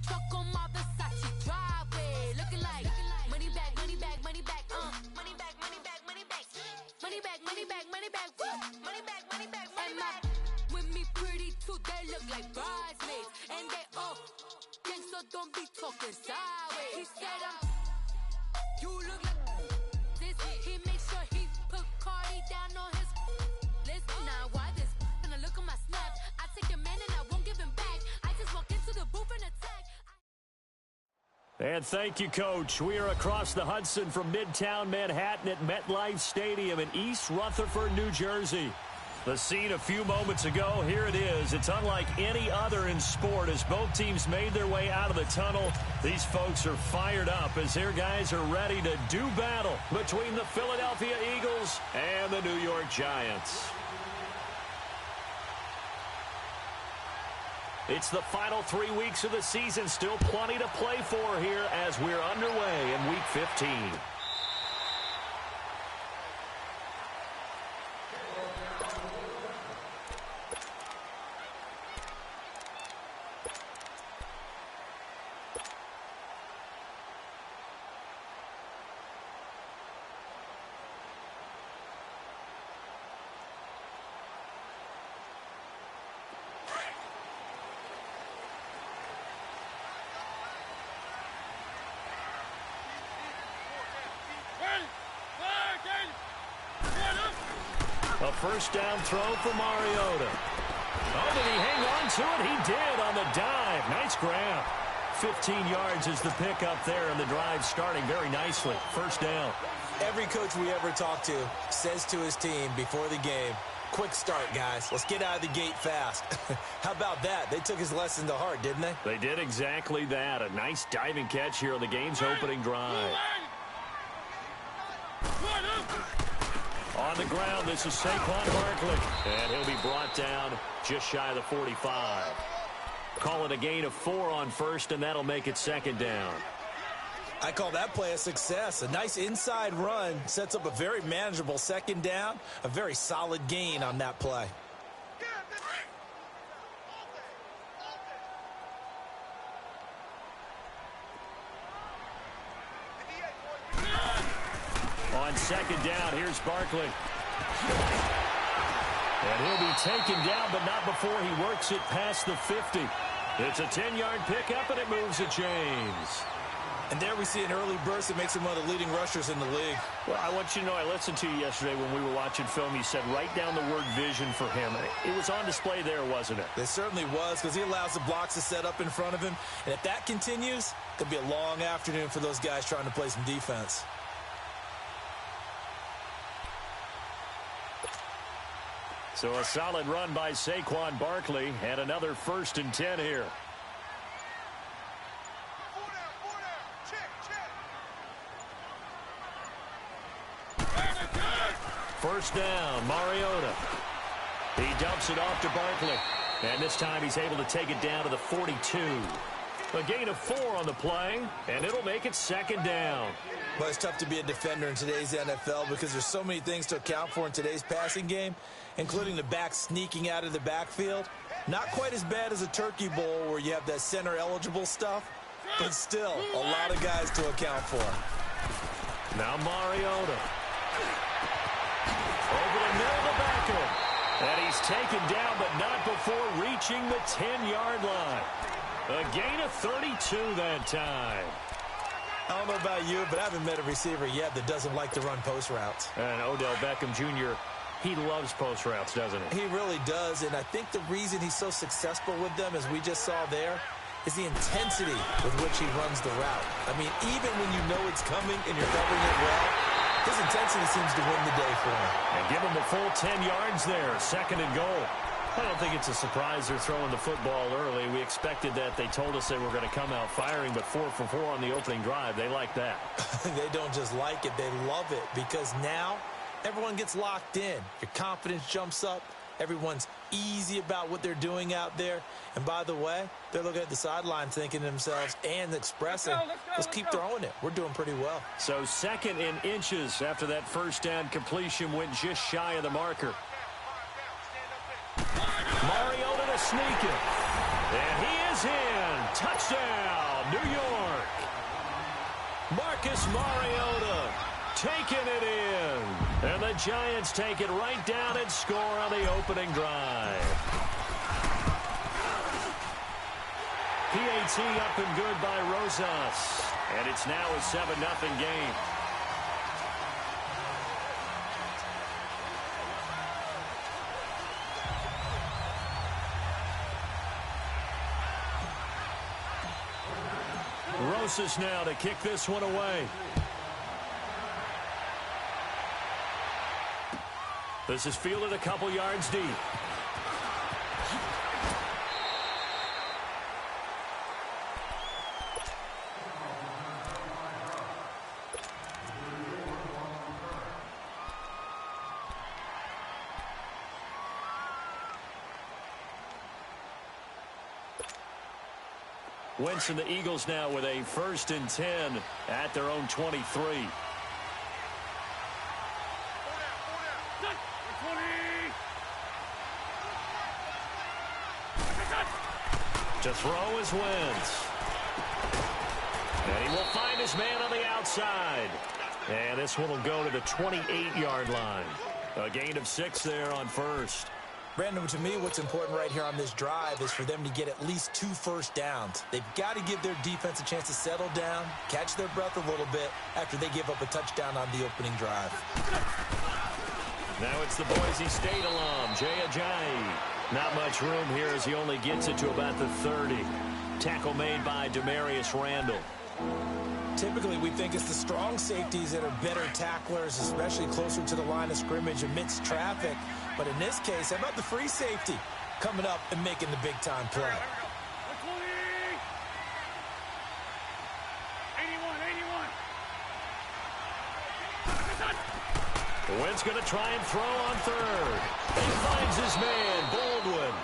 truck on my Versace driveway. Looking like money back, money back, money back, money back, money back, money back, money back, money back, money back, money back, money back, money back. With me pretty too, they look like bridesmaids, and they all gang, so don't be talking sideways. He said you look like this. He makes sure he put Cardi down on his list. Now why this? Gonna look at my snap. I take your man and I won't give him back. I just walk into the booth and attack. And thank you, Coach. We are across the Hudson from Midtown Manhattan at MetLife Stadium in East Rutherford, New Jersey. The scene a few moments ago, here it is. It's unlike any other in sport as both teams made their way out of the tunnel. These folks are fired up as their guys are ready to do battle between the Philadelphia Eagles and the New York Giants. It's the final 3 weeks of the season. Still plenty to play for here as we're underway in Week 15. A first down throw for Mariota. Oh, did he hang on to it? He did on the dive. Nice grab. 15 yards is the pickup there, and the drive starting very nicely. First down. Every coach we ever talk to says to his team before the game, quick start, guys. Let's get out of the gate fast. How about that? They took his lesson to heart, didn't they? They did exactly that. A nice diving catch here on the game's opening drive. On the ground, this is Saquon Barkley. And he'll be brought down just shy of the 45. Call it a gain of 4 on first, and that'll make it second down. I call that play a success. A nice inside run sets up a very manageable second down. A very solid gain on that play. On second down, here's Barkley. And he'll be taken down, but not before he works it past the 50. It's a 10-yard pickup, and it moves it James. And there we see an early burst that makes him one of the leading rushers in the league. Well, I want you to know, I listened to you yesterday when we were watching film. You said write down the word vision for him. It was on display there, wasn't it? It certainly was, because he allows the blocks to set up in front of him. And if that continues, it could be a long afternoon for those guys trying to play some defense. So a solid run by Saquon Barkley, and another 1st and 10 here. First down, Mariota. He dumps it off to Barkley. And this time he's able to take it down to the 42. A gain of 4 on the play, and it'll make it second down. Well, it's tough to be a defender in today's NFL because there's so many things to account for in today's passing game, including the back sneaking out of the backfield. Not quite as bad as a Turkey Bowl where you have that center-eligible stuff, but still a lot of guys to account for. Now Mariota. Over the middle of the back end. And he's taken down, but not before reaching the 10-yard line. A gain of 32 that time. I don't know about you, but I haven't met a receiver yet that doesn't like to run post routes. And Odell Beckham Jr., he loves post routes, doesn't he? He really does, and I think the reason he's so successful with them, as we just saw there, is the intensity with which he runs the route. I mean, even when you know it's coming and you're covering it well, his intensity seems to win the day for him. And give him a full 10 yards there, 2nd and goal. I don't think it's a surprise they're throwing the football early. We expected that. They told us they were going to come out firing, but 4 for 4 on the opening drive. They like that. They don't just like it, they love it, because now everyone gets locked in. Your confidence jumps up. Everyone's easy about what they're doing out there. And by the way, they're looking at the sideline thinking to themselves and expressing, let's keep throwing it. We're doing pretty well. So 2nd in inches after that first down completion went just shy of the marker. Mariota to sneak it. And he is in. Touchdown, New York. Marcus Mariota taking it in. And the Giants take it right down and score on the opening drive. PAT up and good by Rosas. And it's now a 7-0 game. Rosas now to kick this one away. This is fielded a couple yards deep. Wentz and the Eagles now with a 1st and 10 at their own 23. To throw is Wentz. And he will find his man on the outside. And this one will go to the 28-yard line. A gain of 6 there on first. Brandon, to me, what's important right here on this drive is for them to get at least 2 first downs. They've got to give their defense a chance to settle down, catch their breath a little bit after they give up a touchdown on the opening drive. Now it's the Boise State alum, Jay Ajayi. Not much room here as he only gets it to about the 30. Tackle made by Demarius Randall. Typically, we think it's the strong safeties that are better tacklers, especially closer to the line of scrimmage amidst traffic. But in this case, how about the free safety coming up and making the big-time play? Wentz going to try and throw on third. He finds his man, Baldwin.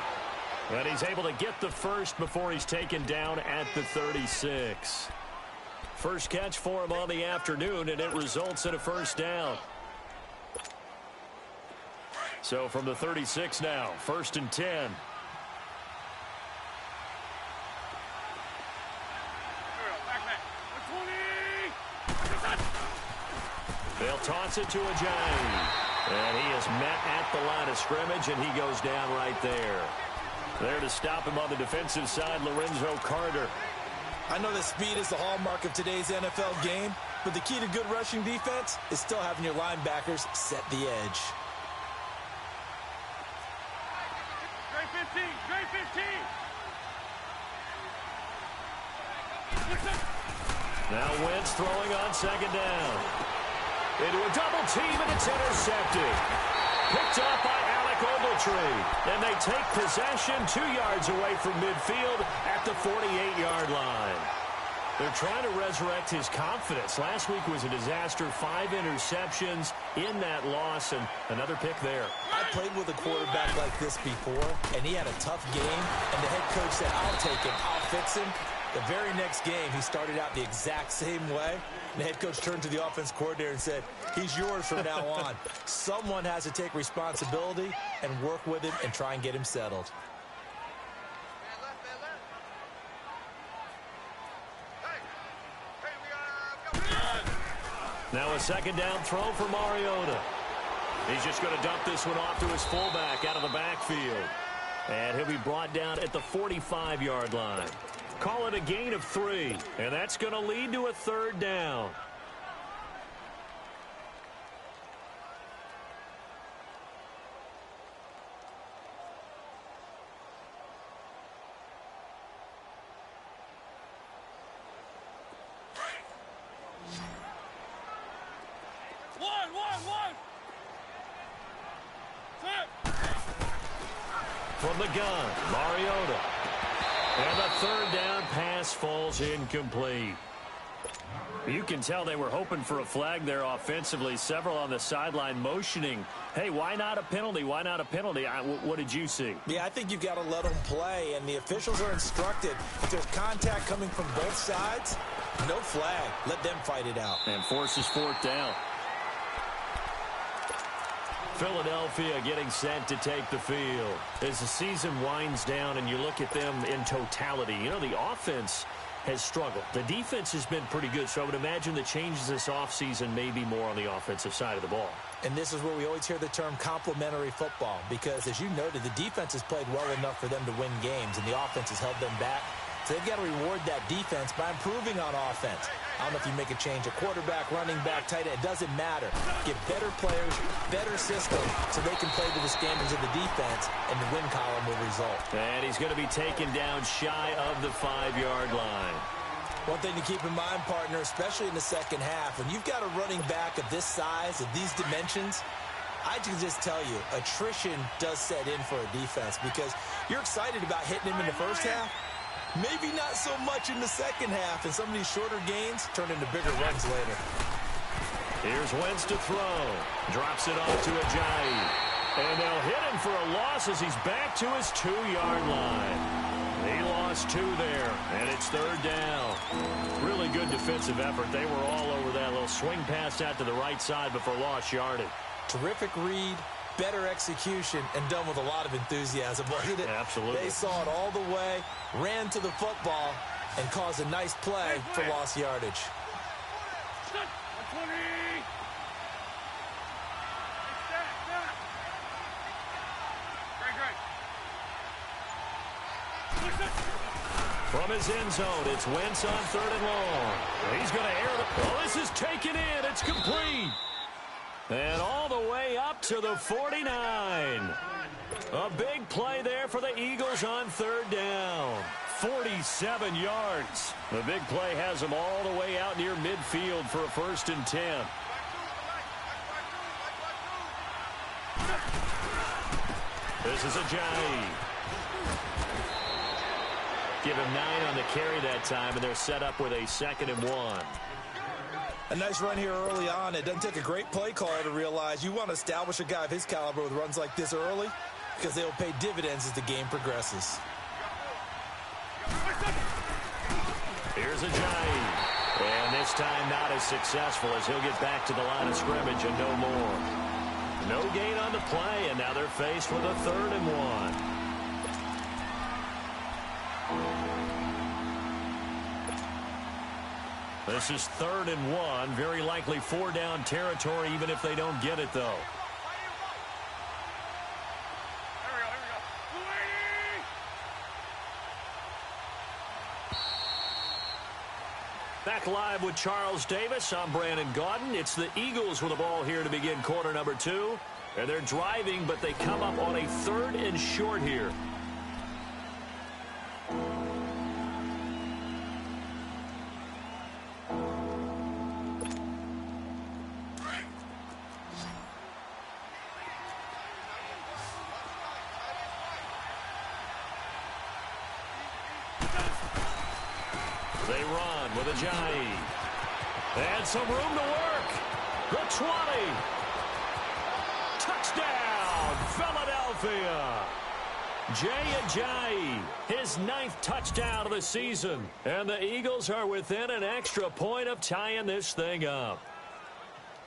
And he's able to get the first before he's taken down at the 36. First catch for him on the afternoon, and it results in a first down. So from the 36 now, 1st and 10. They'll toss it to Ajayi. And he is met at the line of scrimmage, and he goes down right there. There to stop him on the defensive side, Lorenzo Carter. I know that speed is the hallmark of today's NFL game, but the key to good rushing defense is still having your linebackers set the edge. Great 15, great 15. Now Wentz throwing on 2nd down. Into a double team, and it's intercepted. Picked up by Alec Ogletree. And they take possession 2 yards away from midfield at the 48-yard line. They're trying to resurrect his confidence. Last week was a disaster. 5 interceptions in that loss, and another pick there. I played with a quarterback like this before, and he had a tough game, and the head coach said, I'll take him, I'll fix him. The very next game, he started out the exact same way. The head coach turned to the offense coordinator and said, he's yours from now on. Someone has to take responsibility and work with him and try and get him settled. Now a 2nd down throw for Mariota. He's just going to dump this one off to his fullback out of the backfield. And he'll be brought down at the 45-yard line. Call it a gain of 3, and that's going to lead to a 3rd down. From the gun, Mariota. And the 3rd down pass falls incomplete. You can tell they were hoping for a flag there offensively. Several on the sideline motioning, hey, why not a penalty? Why not a penalty? What did you see? Yeah, I think you've got to let them play, and the officials are instructed. If there's contact coming from both sides, no flag. Let them fight it out. And forces 4th down. Philadelphia getting set to take the field. As the season winds down and you look at them in totality, you know, the offense has struggled. The defense has been pretty good, so I would imagine the changes this offseason may be more on the offensive side of the ball. And this is where we always hear the term complementary football because, as you noted, the defense has played well enough for them to win games, and the offense has held them back. So they've got to reward that defense by improving on offense. I don't know if you make a change at quarterback, running back, tight end. It doesn't matter. Get better players, better system, so they can play to the standards of the defense, and the win column will result. And he's going to be taken down shy of the 5-yard line. One thing to keep in mind, partner, especially in the second half, when you've got a running back of this size, of these dimensions, I can just tell you, attrition does set in for a defense because you're excited about hitting him in the first half. Maybe not so much in the second half, and some of these shorter gains turn into bigger runs later. Here's Wentz to throw. Drops it off to Ajayi. And they'll hit him for a loss as he's back to his 2-yard line. He lost 2 there, and it's 3rd down. Really good defensive effort. They were all over that little swing pass out to the right side, but for lost yardage. Terrific read, better execution, and done with a lot of enthusiasm, wasn't it? Absolutely. They saw it all the way, ran to the football, and caused a nice play for lost yardage. 120. From his end zone, it's Wentz on 3rd and long. He's going to air the... Oh, this is taken in. It's complete. And all the way up to the 49. A big play there for the Eagles on 3rd down. 47 yards. The big play has them all the way out near midfield for a 1st and 10. This is Ajayi. Give him 9 on the carry that time, and they're set up with a 2nd and 1. A nice run here early on. It doesn't take a great play caller to realize you want to establish a guy of his caliber with runs like this early because they'll pay dividends as the game progresses. Here's Ajayi. And this time not as successful as he'll get back to the line of scrimmage and no more. No gain on the play, and now they're faced with a 3rd and 1. This is 3rd and 1. Very likely 4-down territory, even if they don't get it, though. Back live with Charles Davis. I'm Brandon Gaudin. It's the Eagles with the ball here to begin quarter number 2. And they're driving, but they come up on a 3rd and short here. They run with Ajayi. And some room to work. The 20. Touchdown, Philadelphia. Jay Ajayi, his 9th touchdown of the season. And the Eagles are within an extra point of tying this thing up.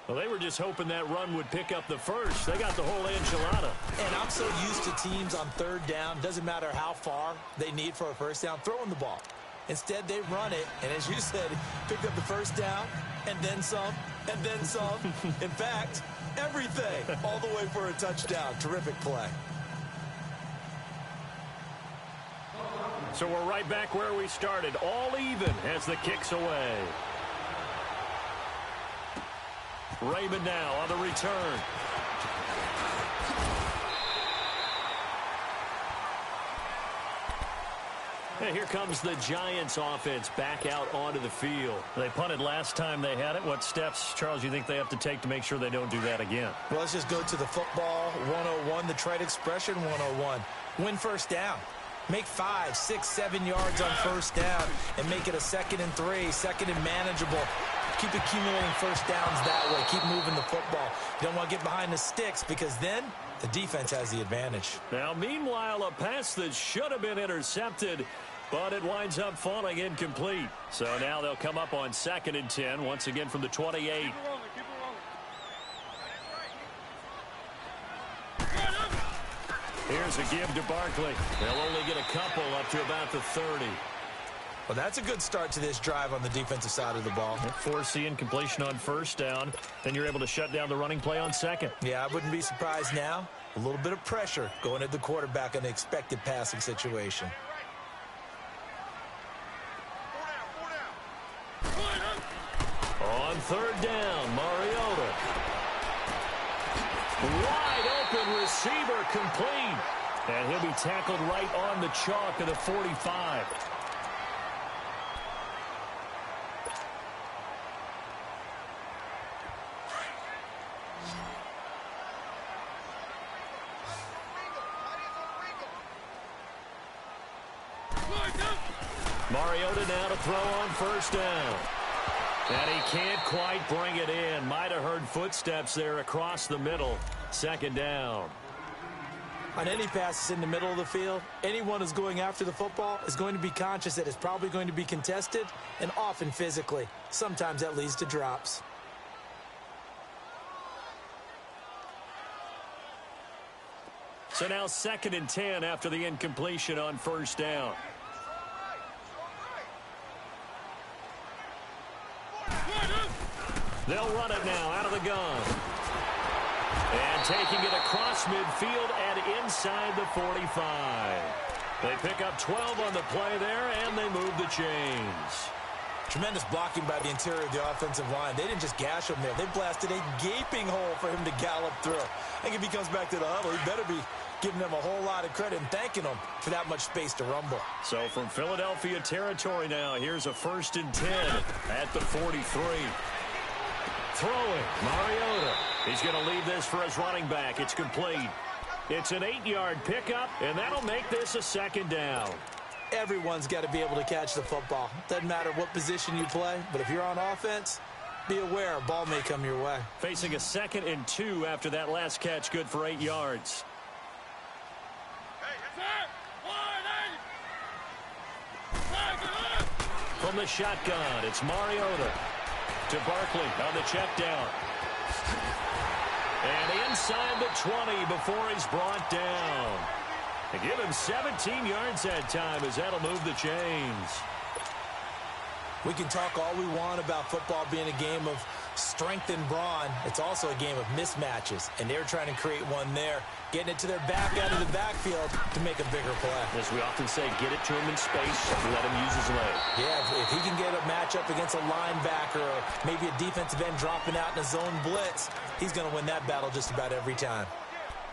Well, they were just hoping that run would pick up the first. They got the whole enchilada. And I'm so used to teams on 3rd down. Doesn't matter how far they need for a 1st down, throwing the ball. Instead, they run it, and as you said, pick up the 1st down, and then some, and then some. In fact, everything, all the way for a touchdown. Terrific play. So we're right back where we started, all even as the kick's away. Raymond now on the return. And here comes the Giants offense back out onto the field. They punted last time they had it. What steps, Charles, you think they have to take to make sure they don't do that again? Well, let's just go to the football 101, the trade expression 101. Win 1st down. Make 5, 6, 7 yards on 1st down and make it a 2nd and 3, 2nd and manageable. Keep accumulating 1st downs that way. Keep moving the football. You don't want to get behind the sticks because then the defense has the advantage. Now, meanwhile, a pass that should have been intercepted, but it winds up falling incomplete. So now they'll come up on 2nd and 10, once again from the 28. Here's a give to Barkley. They'll only get a couple up to about the 30. Well, that's a good start to this drive on the defensive side of the ball. Force incompletion on first down. Then you're able to shut down the running play on second. Yeah, I wouldn't be surprised now. A little bit of pressure going at the quarterback in an expected passing situation. On third down, Mariota. Wide open receiver complete. And he'll be tackled right on the chalk of the 45. Mariota now to throw on first down. And he can't quite bring it in. Might have heard footsteps there across the middle. Second down. On any passes in the middle of the field, anyone who's going after the football is going to be conscious that it's probably going to be contested and often physically. Sometimes that leads to drops. So now 2nd and 10 after the incompletion on first down. They'll run it now out of the gun. And taking it across midfield and inside the 45. They pick up 12 on the play there, and they move the chains. Tremendous blocking by the interior of the offensive line. They didn't just gash him there. They blasted a gaping hole for him to gallop through. I think if he comes back to the huddle, he better be giving them a whole lot of credit and thanking them for that much space to rumble. So from Philadelphia territory now, here's a 1st and 10 at the 43. Throwing, Mariota. He's going to leave this for his running back. It's complete. It's an 8-yard pickup, and that'll make this a 2nd down. Everyone's got to be able to catch the football. Doesn't matter what position you play, but if you're on offense, be aware a ball may come your way. Facing a 2nd and 2 after that last catch, good for 8 yards. From the shotgun, it's Mariota to Barkley on the check down. And inside the 20 before he's brought down. They give him 17 yards that time as that'll move the chains. We can talk all we want about football being a game of strength and brawn. It's also a game of mismatches, and they're trying to create one there, getting it to their back out of the backfield to make a bigger play. As we often say, get it to him in space, let him use his leg. Yeah, if he can get a matchup against a linebacker or maybe a defensive end dropping out in a zone blitz, he's going to win that battle just about every time.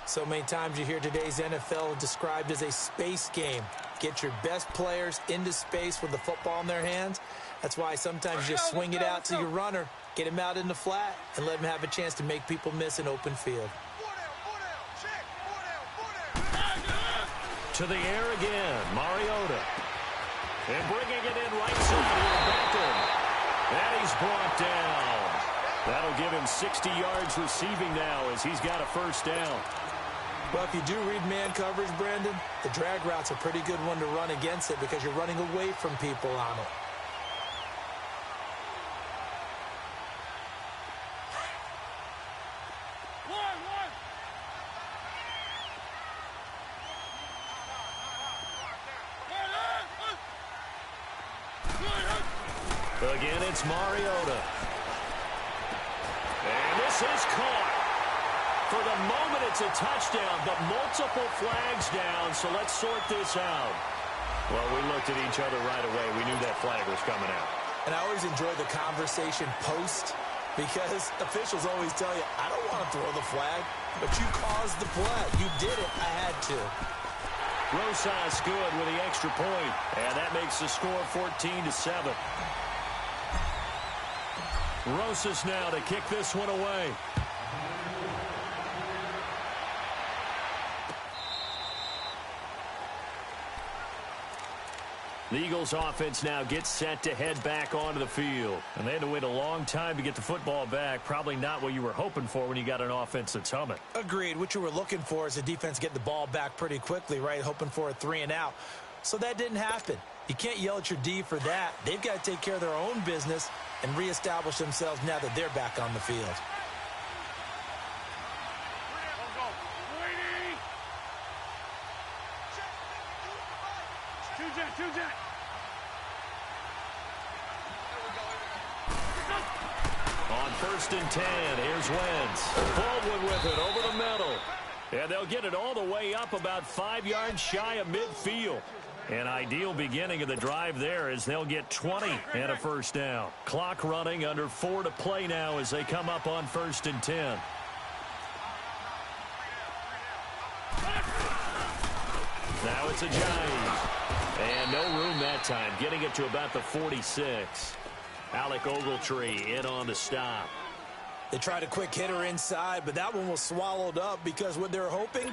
So many times you hear today's NFL described as a space game. Get your best players into space with the football in their hands. That's why sometimes you just swing it out to your runner, get him out in the flat, and let him have a chance to make people miss an open field. To the air again, Mariota. And bringing it in right side with Beckham. And he's brought down. That'll give him 60 yards receiving now as he's got a 1st down. Well, if you do read man coverage, Brandon, the drag route's a pretty good one to run against it because you're running away from people on it. Again, it's Mariota. And this is caught. For the moment, it's a touchdown, but multiple flags down, so let's sort this out. Well, we looked at each other right away. We knew that flag was coming out. And I always enjoy the conversation post because officials always tell you, I don't want to throw the flag, but you caused the play. You did it. I had to. Rosas good with the extra point, and that makes the score 14-7. Rosas now to kick this one away. The Eagles offense now gets set to head back onto the field. And they had to wait a long time to get the football back. Probably not what you were hoping for when you got an offense that's humming. Agreed. What you were looking for is the defense get the ball back pretty quickly, right? Hoping for a 3 and out. So that didn't happen. You can't yell at your D for that. They've got to take care of their own business and reestablish themselves now that they're back on the field. Two jet. On 1st and 10, here's Wentz. Baldwin with it over the middle. And they'll get it all the way up about 5 yards shy of midfield. An ideal beginning of the drive there as they'll get 20 and a first down. Clock running, under 4 to play now as they come up on 1st and 10. Now it's a Giant. And no room that time, getting it to about the 46. Alec Ogletree in on the stop. They tried a quick hitter inside, but that one was swallowed up because what they're hoping,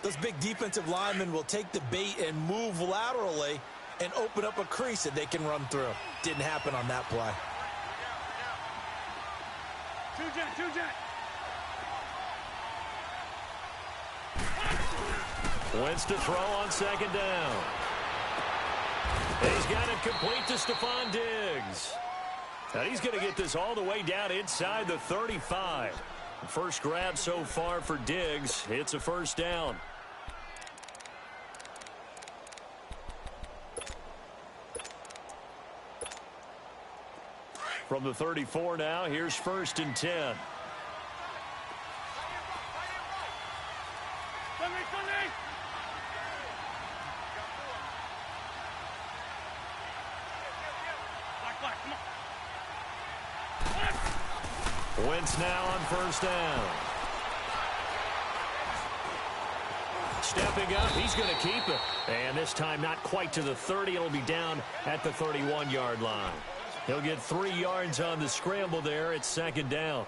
those big defensive linemen will take the bait and move laterally and open up a crease that they can run through. Didn't happen on that play. Two jet. Wentz to throw on 2nd down. He's got it complete to Stephon Diggs. And he's going to get this all the way down inside the 35. First grab so far for Diggs. It's a first down. From the 34 now, here's 1st and 10. Wentz now on 1st down. Stepping up, he's going to keep it. And this time not quite to the 30. It'll be down at the 31-yard line. He'll get 3 yards on the scramble there. It's 2nd down.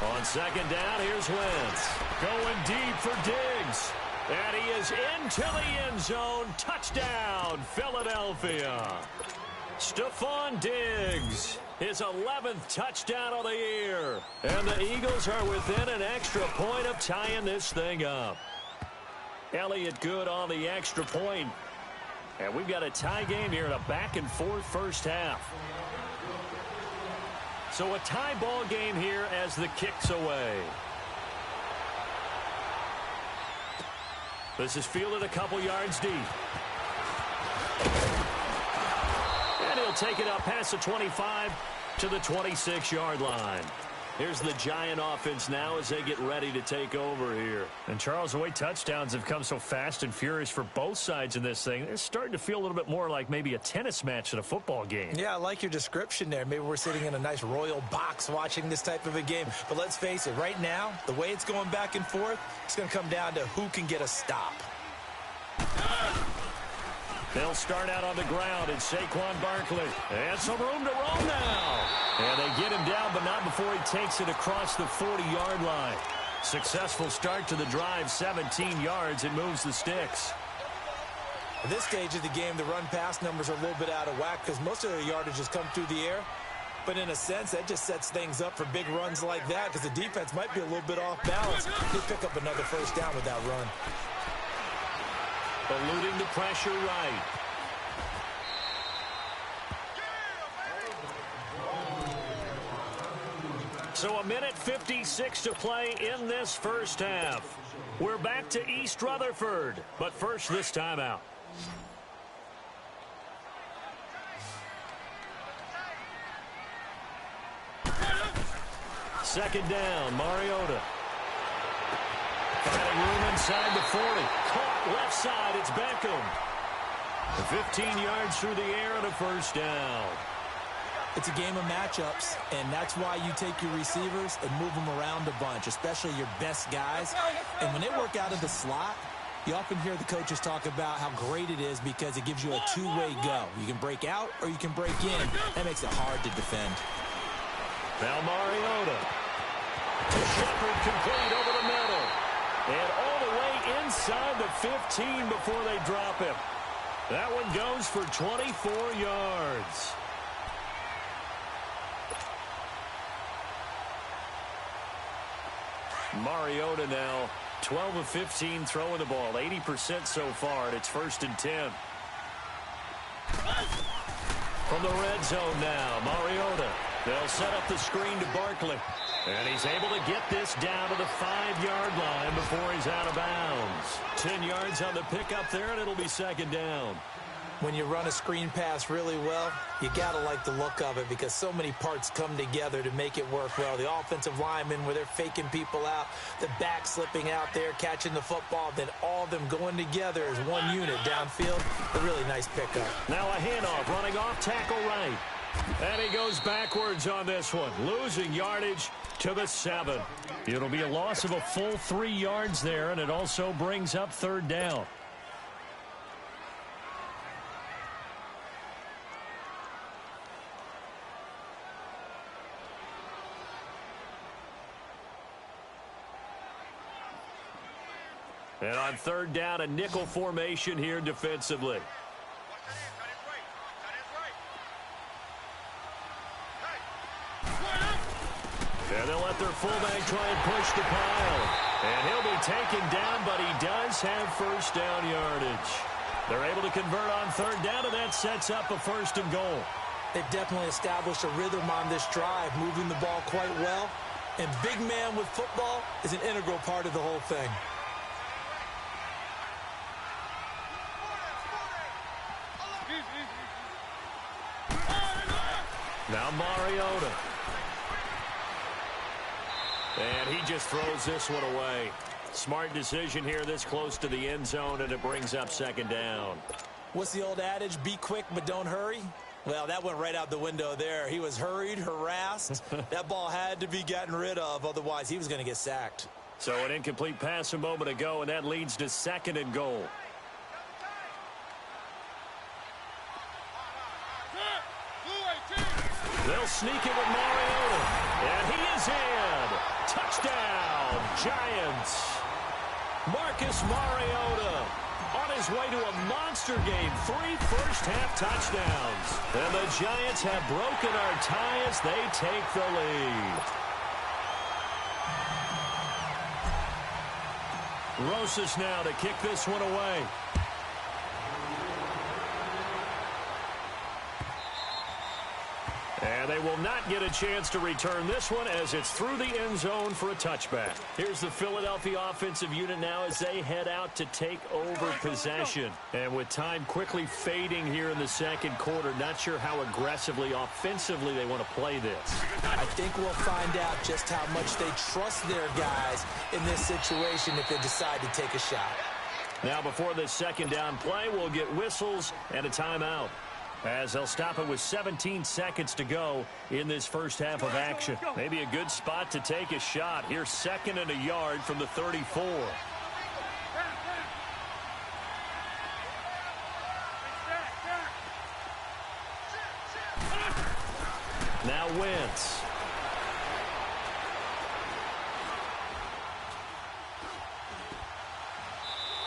On 2nd down, here's Wentz. Going deep for Diggs. And he is into the end zone. Touchdown, Philadelphia. Stephon Diggs, his 11th touchdown of the year. And the Eagles are within an extra point of tying this thing up. Elliott good on the extra point. And we've got a tie game here in a back-and-forth first half. So a tie ball game here as the kick's away. This is fielded a couple yards deep. And he'll take it up past the 25 to the 26-yard line. Here's the Giant offense now as they get ready to take over here. And, Charles, the way touchdowns have come so fast and furious for both sides in this thing, it's starting to feel a little bit more like maybe a tennis match than a football game. Yeah, I like your description there. Maybe we're sitting in a nice royal box watching this type of a game. But let's face it, right now, the way it's going back and forth, it's going to come down to who can get a stop. They'll start out on the ground, and Saquon Barkley. And some room to roam now. And they get him down, but not before he takes it across the 40-yard line. Successful start to the drive, 17 yards, and moves the sticks. At this stage of the game, the run-pass numbers are a little bit out of whack because most of their yardage has come through the air. But in a sense, that just sets things up for big runs like that because the defense might be a little bit off balance. He'll pick up another first down with that run. Eluding the pressure right. So a minute 56 to play in this first half. We're back to East Rutherford, but first this timeout. Second down, Mariota. Finding room inside the 40. Caught left side, it's Beckham. 15 yards through the air and a first down. It's a game of matchups, and that's why you take your receivers and move them around a bunch, especially your best guys. And when they work out of the slot, you often hear the coaches talk about how great it is because it gives you a two-way go. You can break out or you can break in. That makes it hard to defend. Now Mariota. To Shepard, complete over the middle. And all the way inside the 15 before they drop him. That one goes for 24 yards. Mariota now 12 of 15 throwing the ball, 80% so far, and it's 1st and 10. From the red zone now, Mariota. They'll set up the screen to Barkley. And he's able to get this down to the 5-yard line before he's out of bounds. 10 yards on the pickup there, and it'll be second down. When you run a screen pass really well, you got to like the look of it because so many parts come together to make it work well. The offensive linemen where they're faking people out, the back slipping out there, catching the football, then all of them going together as one unit downfield. A really nice pickup. Now a handoff, running off tackle right. And he goes backwards on this one, losing yardage to the 7. It'll be a loss of a full 3 yards there, and it also brings up third down. And on third down, a nickel formation here defensively. And they'll let their fullback try and push the pile. And he'll be taken down, but he does have first down yardage. They're able to convert on third down, and that sets up a first and goal. They've definitely established a rhythm on this drive, moving the ball quite well. And big man with football is an integral part of the whole thing. Now Mariota. And he just throws this one away. Smart decision here this close to the end zone, and it brings up second down. What's the old adage? Be quick, but don't hurry. Well, that went right out the window there. He was hurried, harassed. That ball had to be gotten rid of, otherwise he was going to get sacked. So an incomplete pass a moment ago, and that leads to second and goal. They'll sneak it with Mariota. And he is in. Touchdown, Giants. Marcus Mariota on his way to a monster game. 3 first-half touchdowns. And the Giants have broken our tie as they take the lead. Rosas now to kick this one away. And they will not get a chance to return this one as it's through the end zone for a touchback. Here's the Philadelphia offensive unit now as they head out to take over possession. And with time quickly fading here in the second quarter, not sure how aggressively, offensively they want to play this. I think we'll find out just how much they trust their guys in this situation if they decide to take a shot. Now before this second down play, we'll get whistles and a timeout, as they'll stop it with 17 seconds to go in this first half of action. Maybe a good spot to take a shot. Here's second and a yard from the 34. Now Wentz.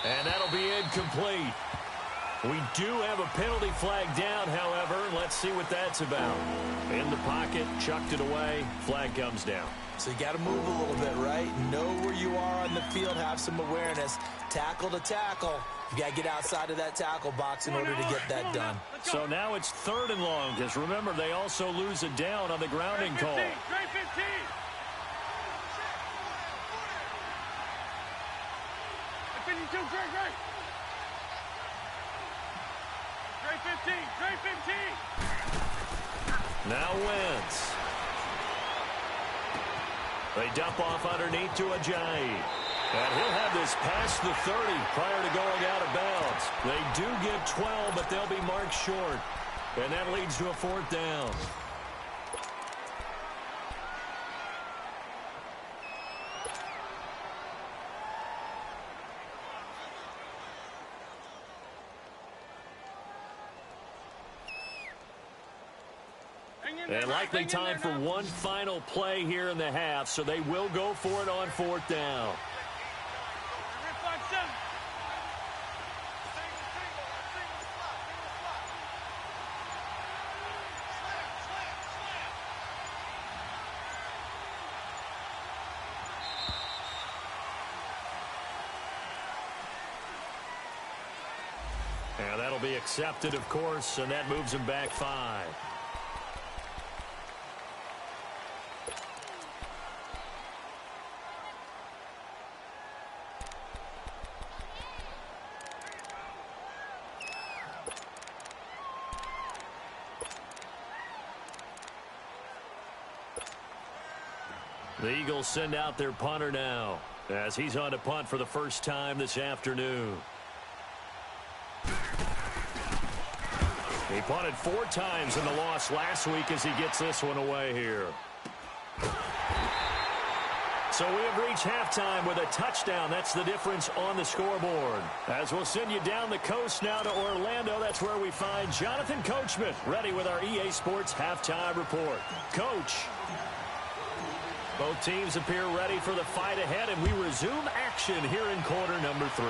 And that'll be incomplete. We do have a penalty flag down, however. Let's see what that's about. In the pocket, chucked it away. Flag comes down. So you got to move a little bit, right? Know where you are on the field. Have some awareness. Tackle to tackle. You got to get outside of that tackle box in order to get that done. So now it's third and long, because remember, they also lose a down on the grounding call. Trey 15. Trey 15. Now Wentz. They dump off underneath to Ajayi. And he'll have this past the 30 prior to going out of bounds. They do get 12, but they'll be marked short. And that leads to a fourth down. And likely time for one final play here in the half, so they will go for it on fourth down. And that'll be accepted, of course, and that moves him back 5. The Eagles send out their punter now as he's on to punt for the first time this afternoon. He punted 4 times in the loss last week as he gets this one away here. So we have reached halftime with a touchdown. That's the difference on the scoreboard. As we'll send you down the coast now to Orlando, that's where we find Jonathan Coachman ready with our EA Sports halftime report. Coach. Both teams appear ready for the fight ahead, and we resume action here in quarter number 3.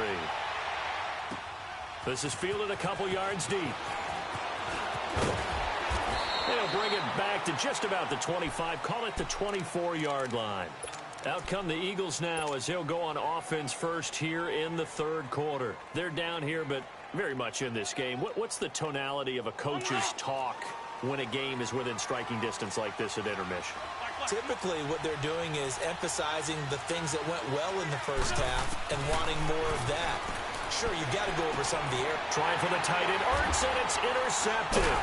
This is fielded a couple yards deep. They'll bring it back to just about the 25, call it the 24-yard line. Out come the Eagles now as they'll go on offense first here in the third quarter. They're down here, but very much in this game. What's the tonality of a coach's talk when a game is within striking distance like this at intermission? Typically, what they're doing is emphasizing the things that went well in the first half and wanting more of that. Sure, you've got to go over some of the air. Trying for the tight end, Ertz, and it's intercepted.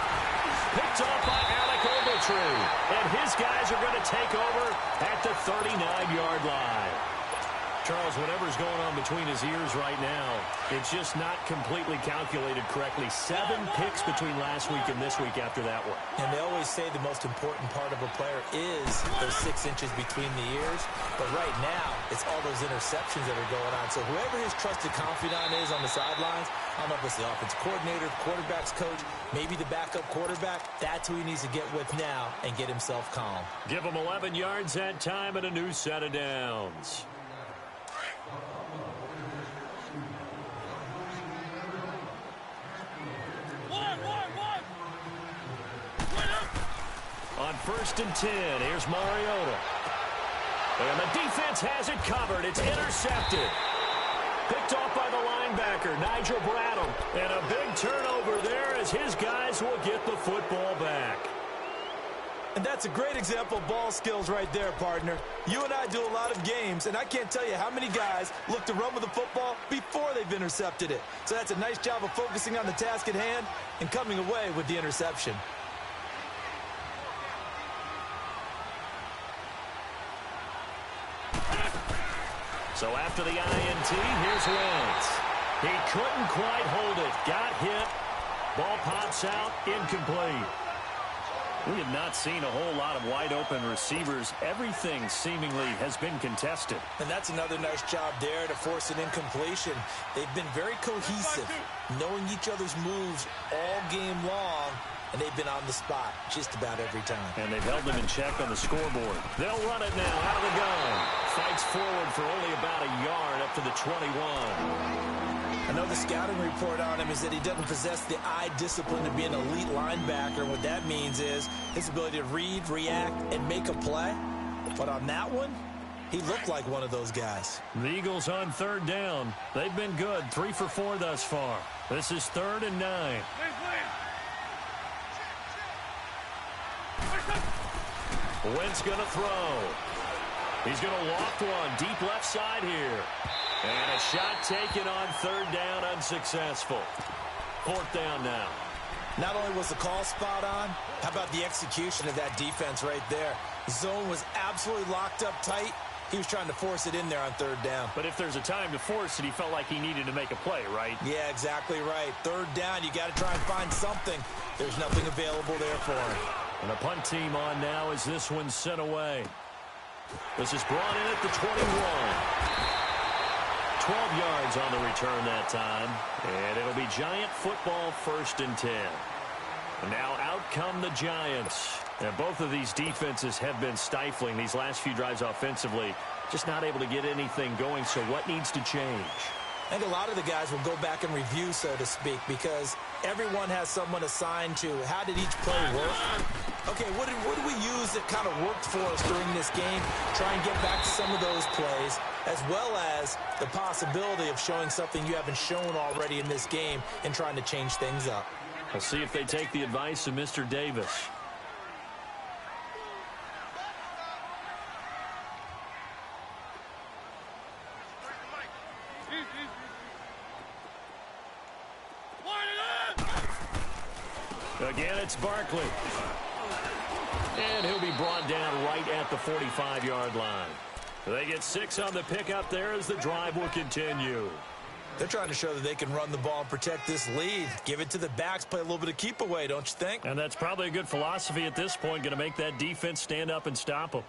Picked off by Alec Ogletree. And his guys are going to take over at the 39-yard line. Charles, whatever's going on between his ears right now, it's just not completely calculated correctly. 7 picks between last week and this week after that one. And they always say the most important part of a player is those 6 inches between the ears. But right now, it's all those interceptions that are going on. So whoever his trusted confidant is on the sidelines, I don't know if it's the offensive coordinator, quarterback's coach, maybe the backup quarterback, that's who he needs to get with now and get himself calm. Give him 11 yards that time and a new set of downs. On 1st and 10, here's Mariota. And the defense has it covered. It's intercepted. Picked off by the linebacker, Nigel Bradham. And a big turnover there as his guys will get the football back. And that's a great example of ball skills right there, partner. You and I do a lot of games, and I can't tell you how many guys look to run with the football before they've intercepted it. So that's a nice job of focusing on the task at hand and coming away with the interception. So after the INT, here's Wentz. He couldn't quite hold it. Got hit. Ball pops out. Incomplete. We have not seen a whole lot of wide-open receivers. Everything seemingly has been contested. And that's another nice job there to force an incompletion. They've been very cohesive, knowing each other's moves all game long, and they've been on the spot just about every time. And they've held them in check on the scoreboard. They'll run it now out of the gun. Fights forward for only about a yard up to the 21. I know the scouting report on him is that he doesn't possess the eye discipline to be an elite linebacker. What that means is his ability to read, react, and make a play. But on that one, he looked like one of those guys. The Eagles on 3rd down. They've been good, 3 for 4 thus far. This is 3rd and 9. Wentz going to throw. He's going to loft one deep left side here. And a shot taken on 3rd down, unsuccessful. 4th down now. Not only was the call spot on, how about the execution of that defense right there? The zone was absolutely locked up tight. He was trying to force it in there on 3rd down. But if there's a time to force it, he felt like he needed to make a play, right? Yeah, exactly right. 3rd down, you got to try and find something. There's nothing available there for him. And the punt team on now as this one's sent away. This is brought in at the 21. 12 yards on the return that time. And it'll be Giant football 1st and 10. And now out come the Giants. And both of these defenses have been stifling these last few drives offensively. Just not able to get anything going. So what needs to change? I think a lot of the guys will go back and review, so to speak, because everyone has someone assigned to how did each play work. Okay, what did we use that kind of worked for us during this game? Try and get back to some of those plays, as well as the possibility of showing something you haven't shown already in this game and trying to change things up. We'll see if they take the advice of Mr. Davis. Again, it's Barkley. And he'll be brought down right at the 45-yard line. They get 6 on the pickup there as the drive will continue. They're trying to show that they can run the ball and protect this lead. Give it to the backs, play a little bit of keep away, don't you think? And that's probably a good philosophy at this point, going to make that defense stand up and stop them.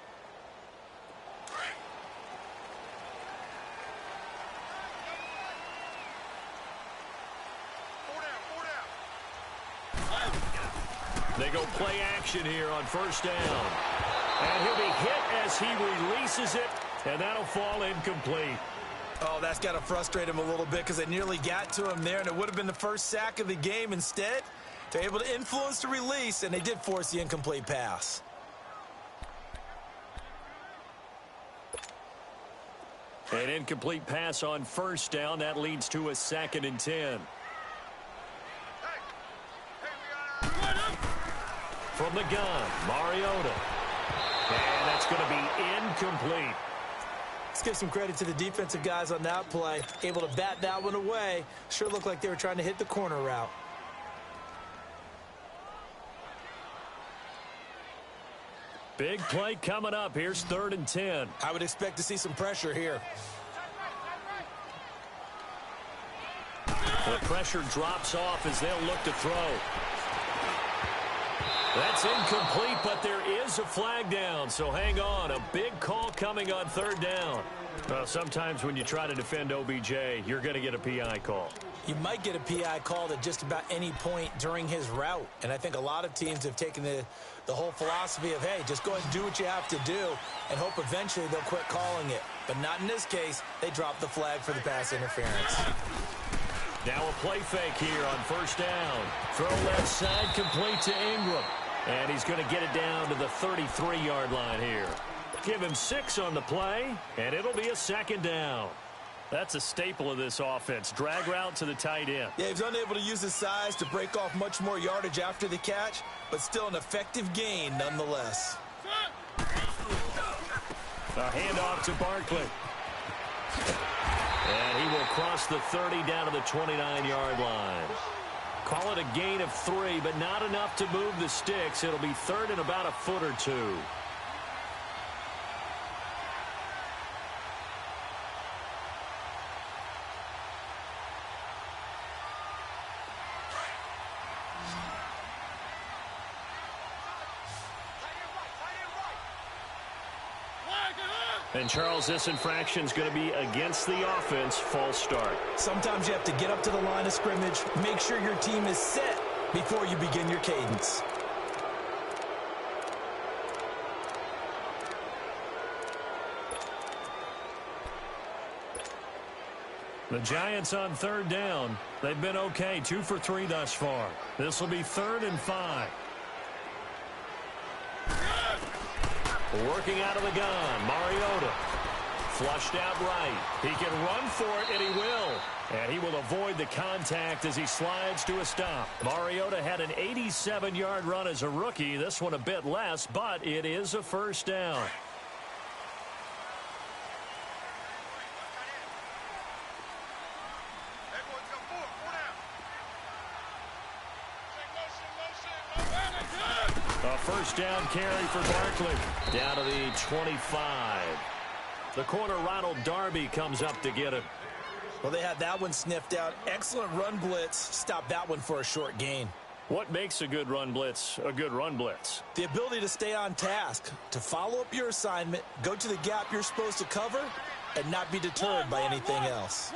They go play action here on first down. And he'll be hit as he releases it, and that'll fall incomplete. Oh, that's got to frustrate him a little bit because they nearly got to him there, and it would have been the first sack of the game. Instead, they're able to influence the release, and they did force the incomplete pass. An incomplete pass on first down. That leads to a 2nd and 10. From the gun, Mariota. And that's going to be incomplete. Let's give some credit to the defensive guys on that play. Able to bat that one away. Sure looked like they were trying to hit the corner route. Big play coming up. Here's 3rd and 10. I would expect to see some pressure here. The pressure drops off as they'll look to throw. That's incomplete, but there is a flag down, so hang on. A big call coming on 3rd down. Well, sometimes when you try to defend OBJ, you're going to get a PI call. You might get a PI called at just about any point during his route. And I think a lot of teams have taken the whole philosophy of, hey, just go ahead and do what you have to do and hope eventually they'll quit calling it. But not in this case. They dropped the flag for the pass interference. Now a play fake here on first down. Throw left side complete to Ingram. And he's going to get it down to the 33-yard line here. Give him 6 on the play, and it'll be a 2nd down. That's a staple of this offense. Drag route to the tight end. Yeah, he's unable to use his size to break off much more yardage after the catch, but still an effective gain nonetheless. A handoff to Barkley. And he will cross the 30 down to the 29-yard line. Call it a gain of 3, but not enough to move the sticks. It'll be 3rd and about a foot or 2. And, Charles, this infraction's going to be against the offense. False start. Sometimes you have to get up to the line of scrimmage, make sure your team is set before you begin your cadence. The Giants on 3rd down. They've been okay, 2 for 3 thus far. This will be 3rd and 5. Working out of the gun, Mariota. Flushed out right. He can run for it, and he will. And he will avoid the contact as he slides to a stop. Mariota had an 87-yard run as a rookie. This one a bit less, but it is a first down. A first down carry for Barkley. Down to the 25. The corner, Ronald Darby, comes up to get him. Well, they had that one sniffed out. Excellent run blitz. Stopped that one for a short gain. What makes a good run blitz a good run blitz? The ability to stay on task, to follow up your assignment, go to the gap you're supposed to cover, and not be deterred by anything else.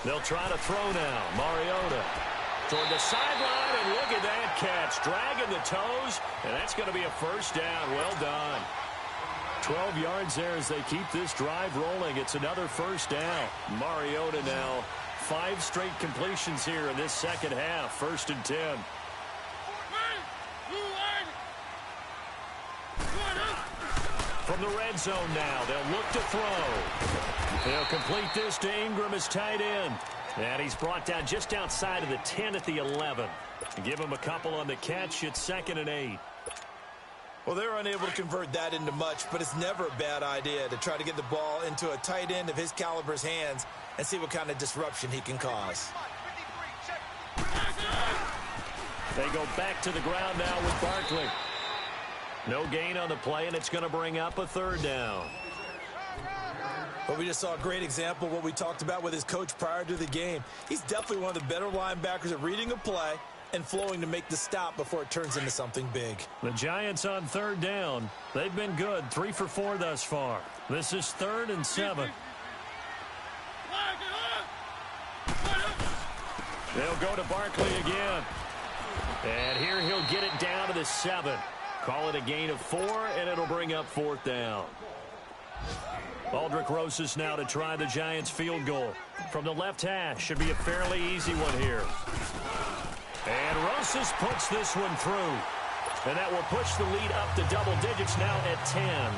They'll try to throw now. Mariota toward the sideline, and look at that catch. Dragging the toes, and that's going to be a first down. Well done. 12 yards there as they keep this drive rolling. It's another first down. Mariota now 5 straight completions here in this second half. 1st and 10. From the red zone now, they'll look to throw. They'll complete this to Ingram as tight end. And he's brought down just outside of the 10 at the 11. Give him a couple on the catch. It's 2nd and 8. Well, they're unable to convert that into much, but it's never a bad idea to try to get the ball into a tight end of his caliber's hands and see what kind of disruption he can cause. They go back to the ground now with Barkley. No gain on the play, and it's going to bring up a 3rd down. But we just saw a great example of what we talked about with his coach prior to the game. He's definitely one of the better linebackers at reading a play and flowing to make the stop before it turns into something big. The Giants on 3rd down. They've been good, 3 for 4 thus far. This is 3rd and 7. They'll go to Barkley again. And here he'll get it down to the 7. Call it a gain of 4, and it'll bring up 4th down. Aldrick Rosas now to try the Giants field goal. From the left hash, should be a fairly easy one here. And Rosas puts this one through. And that will push the lead up to double digits now at 10.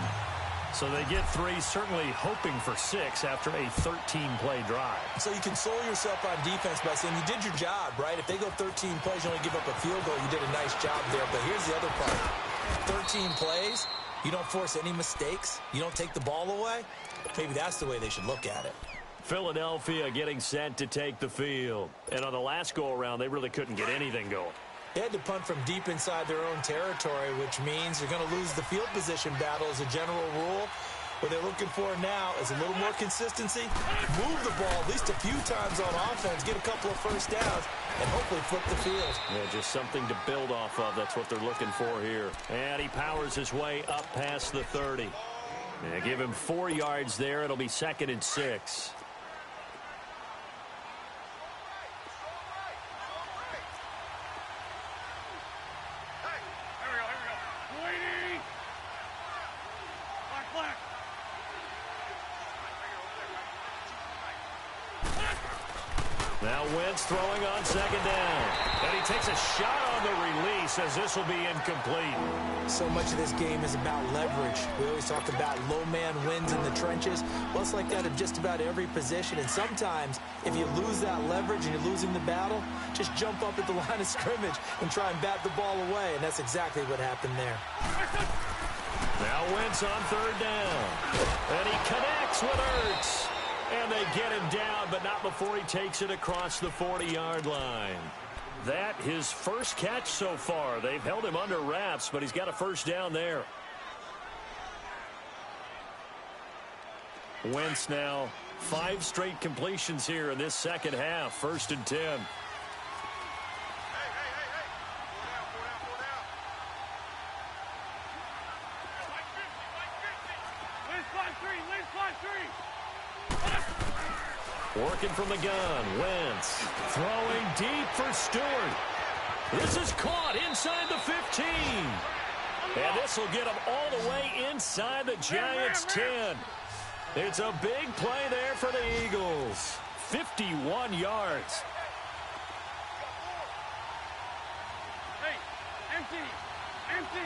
So they get 3, certainly hoping for 6 after a 13-play drive. So you console yourself on defense by saying you did your job, right? If they go 13 plays, you only give up a field goal, you did a nice job there. But here's the other part. 13 plays, you don't force any mistakes, you don't take the ball away. Maybe that's the way they should look at it. Philadelphia getting set to take the field. And on the last go-around, they really couldn't get anything going. They had to punt from deep inside their own territory, which means they're going to lose the field position battle as a general rule. What they're looking for now is a little more consistency, move the ball at least a few times on offense, get a couple of first downs, and hopefully flip the field. Yeah, just something to build off of. That's what they're looking for here. And he powers his way up past the 30. Yeah, give him 4 yards there. It'll be 2nd and 6. Now Wentz throwing on 2nd down. And he takes a shot on the release as this will be incomplete. So much of this game is about leverage. We always talk about low man wins in the trenches. Well, it's like that in just about every position. And sometimes, if you lose that leverage and you're losing the battle, just jump up at the line of scrimmage and try and bat the ball away. And that's exactly what happened there. Now Wentz on 3rd down. And he connects with Ertz. And they get him down, but not before he takes it across the 40-yard line. That his first catch so far. They've held him under wraps, but he's got a 1st down there. Wentz now 5 straight completions here in this 2nd half. 1st and 10. Working from the gun, Wentz throwing deep for Stewart. This is caught inside the 15. And this will get him all the way inside the Giants' 10. It's a big play there for the Eagles. 51 yards. Hey, empty. 82.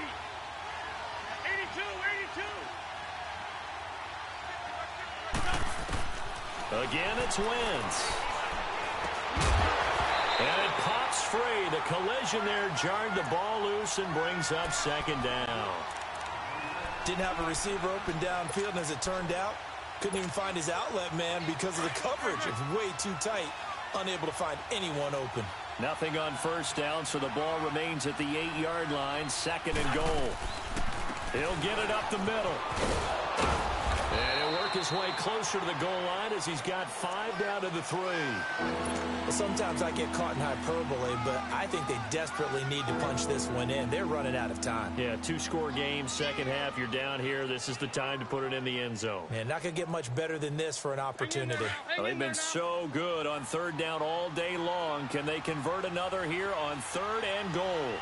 Again, it's Wentz. And it pops free. The collision there jarred the ball loose and brings up 2nd down. Didn't have a receiver open downfield, and as it turned out, couldn't even find his outlet man because of the coverage. It's way too tight. Unable to find anyone open. Nothing on 1st down, so the ball remains at the 8-yard line. 2nd and goal. He'll get it up the middle. And he'll work his way closer to the goal line as he's got 5 down to the 3. Well, sometimes I get caught in hyperbole, but I think they desperately need to punch this one in. They're running out of time. Yeah, 2-score game, 2nd half. You're down here. This is the time to put it in the end zone. Man, not going to get much better than this for an opportunity. Well, they've been so good on 3rd down all day long. Can they convert another here on 3rd and goal?